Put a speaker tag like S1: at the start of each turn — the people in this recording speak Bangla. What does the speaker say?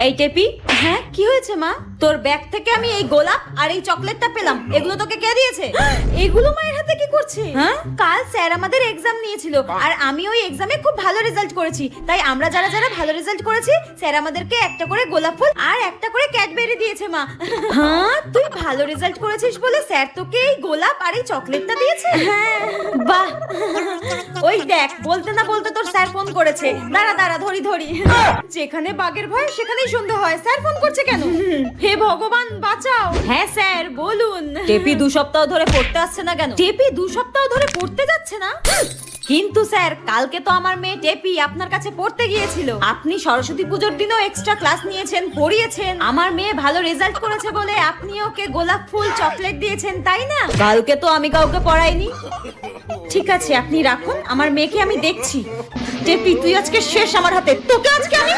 S1: এই টেপি, হ্যাঁ কি হয়েছে মা? তোর ব্যাগ থেকে আমি এই গোলাপ আর এই চকলেটটা পেলাম, এগুলো তোকে কে দিয়েছে? এগুলো মায়ের হাতে কি করছে? হ্যাঁ, কাল স্যার আমাদের এক্সাম নিয়েছিল আর আমি ওই এক্সামে খুব ভালো রেজাল্ট করেছি, তাই আমরা যারা যারা ভালো রেজাল্ট করেছি স্যার আমাদেরকে একটা করে গোলাপ ফুল আর একটা করে ক্যাডবেরি দিয়েছে মা। হ্যাঁ, তুই ভালো রেজাল্ট করেছিস বলে স্যার তোকে এই গোলাপ আর এই চকলেটটা দিয়েছে? হ্যাঁ, বাহ। ওই দেখ, বলতে না বলতে তোর স্যার ফোন করেছে। দাঁড়া দাঁড়া, ধরি ধরি। যেখানে বাঘের ভয় সেখানেই সন্ধ্যা হয়। স্যার ফোন করছে কেন? হে ভগবান বাঁচাও। হ্যাঁ স্যার বলুন। টেপি 2 সপ্তাহ ধরে পড়তে আসছে না কেন? টেপি 2 সপ্তাহ ধরে পড়তে যাচ্ছে না? কিন্তু স্যার, কালকে তো আমার মেয়ে টেপি আপনার কাছে পড়তে গিয়েছিল। আপনি সরস্বতী পুজোর দিনও এক্সট্রা ক্লাস নিয়েছেন, পড়িয়েছেন। আমার মেয়ে ভালো রেজাল্ট করেছে বলে আপনি ওকে গোলাপ ফুল চকলেট দিয়েছেন, তাই না? কালকে তো আমি কাউকে পড়াইনি। ঠিক আছে, আপনি রাখুন, আমার মেয়েকে আমি দেখছি। টেপি তুই আজকে শেষ আমার হাতে, তোকে আজকে আমি